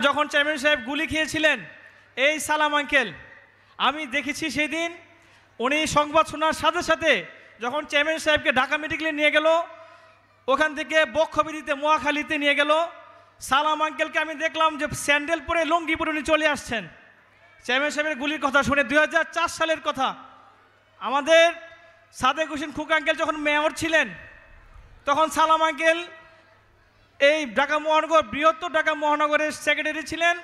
যখন চেয়ারম্যান সাহেব গুলি খেয়েছিলেন, এই সালাম আঙ্কেল আমি দেখেছি সেদিন উনি সংবাদ শোনার সাথে সাথে যখন চেয়ারম্যান সাহেবকে ঢাকা মেডিকেলে নিয়ে গেল, ওখান থেকে বক্ষবিধিতে মোয়াখালীতে নিয়ে গেল, সালাম আঙ্কেলকে আমি দেখলাম যে স্যান্ডেল পরে লুঙ্গি পরে উনি চলে আসছেন। চেয়ারম্যান সাহেবের গুলির কথা শুনে 2004 সালের কথা, আমাদের সাদেক হোসেন খুক আঙ্কেল যখন মেয়র ছিলেন তখন সালাম আঙ্কেল এই ঢাকা মহানগর, বৃহত্তর ঢাকা মহানগরের সেক্রেটারি ছিলেন।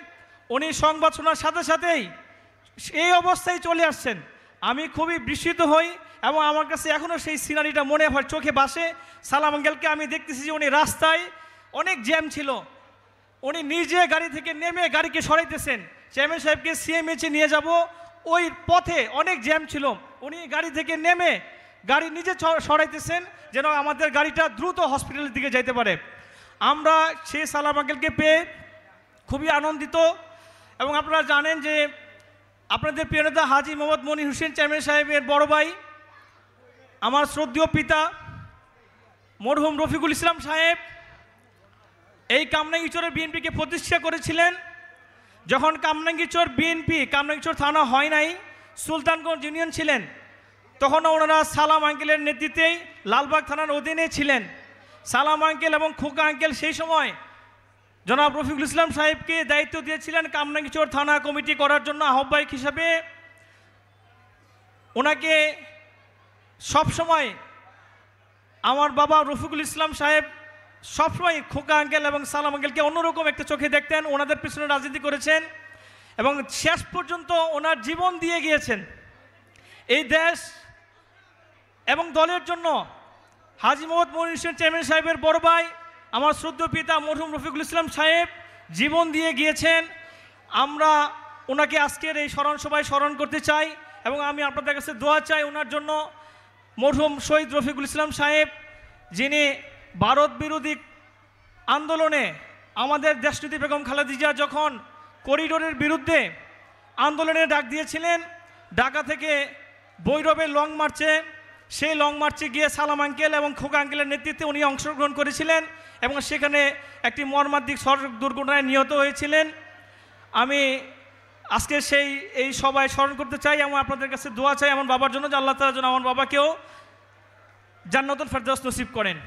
উনি সংবাদ শোনার সাথে সাথেই এই অবস্থায় চলে আসছেন। আমি খুবই বিস্মিত হই এবং আমার কাছে এখনও সেই সিনারিটা মনে হয়, চোখে ভাসে। সালাম আঙ্কেলকে আমি দেখতেছি যে উনি রাস্তায় অনেক জ্যাম ছিল, উনি নিজে গাড়ি থেকে নেমে গাড়িকে সরাইতেছেন। চেয়ারম্যান সাহেবকে সিএমএইচে নিয়ে যাব, ওই পথে অনেক জ্যাম ছিল, উনি গাড়ি থেকে নেমে গাড়ি নিজে সরাইতেছেন যেন আমাদের গাড়িটা দ্রুত হসপিটালের দিকে যাইতে পারে। আমরা সেই সালাম আঙ্কেলকে পেয়ে খুবই আনন্দিত। এবং আপনারা জানেন যে আপনাদের প্রিয় নেতা হাজী মোহাম্মদ মনির হোসেন চেয়ারম্যান সাহেবের বড় ভাই, আমার শ্রদ্ধেয় পিতা মরহুম রফিকুল ইসলাম সাহেব এই কামরাঙ্গীরচরের বিএনপিকে প্রতিষ্ঠা করেছিলেন। যখন কামরাঙ্গীরচর বিএনপি, কামরাঙ্গীরচর থানা হয় নাই, সুলতানগঞ্জ ইউনিয়ন ছিলেন, তখনও ওনারা সালাম আঙ্কেলের নেতৃত্বেই লালবাগ থানার অধীনে ছিলেন। সালাম আঙ্কেল এবং খোকা আঙ্কেল সেই সময় জনাব রফিকুল ইসলাম সাহেবকে দায়িত্ব দিয়েছিলেন কামরাঙ্গীরচর থানা কমিটি করার জন্য আহ্বায়ক হিসাবে। ওনাকে সবসময় আমার বাবা রফিকুল ইসলাম সাহেব সবসময় খোকা আঙ্কেল এবং সালাম আঙ্কেলকে অন্যরকম একটা চোখে দেখতেন। ওনাদের পিছনে রাজনীতি করেছেন এবং শেষ পর্যন্ত ওনার জীবন দিয়ে গিয়েছেন এই দেশ এবং দলের জন্য। হাজী মোহাম্মদ মনির হোসেন চেয়ারম্যান সাহেবের বড় ভাই আমার শ্রদ্ধেয় পিতা মরহুম রফিকুল ইসলাম সাহেব জীবন দিয়ে গিয়েছেন। আমরা ওনাকে আজকের এই স্মরণ সভায় স্মরণ করতে চাই এবং আমি আপনাদের কাছে দোয়া চাই ওনার জন্য। মরহুম শহীদ রফিকুল ইসলাম সাহেব, যিনি ভারত বিরোধী আন্দোলনে আমাদের দেশনেত্রী বেগম খালেদা জিয়া যখন করিডোরের বিরুদ্ধে আন্দোলনে ডাক দিয়েছিলেন, ঢাকা থেকে ভৈরবের লং মার্চে, সেই লং মার্চে গিয়ে সালাম আঙ্কেল এবং খোকা আঙ্কেলের নেতৃত্বে উনি অংশগ্রহণ করেছিলেন এবং সেখানে একটি মর্মান্তিক সড়ক দুর্ঘটনায় নিহত হয়েছিলেন। আমি আজকে এই সবাই স্মরণ করতে চাই এবং আপনাদের কাছে দোয়া চাই আমার বাবার জন্য, যে আল্লাহ তাআলা যেন আমার বাবাকেও জান্নাতুল ফেরদাউস নসিব করেন।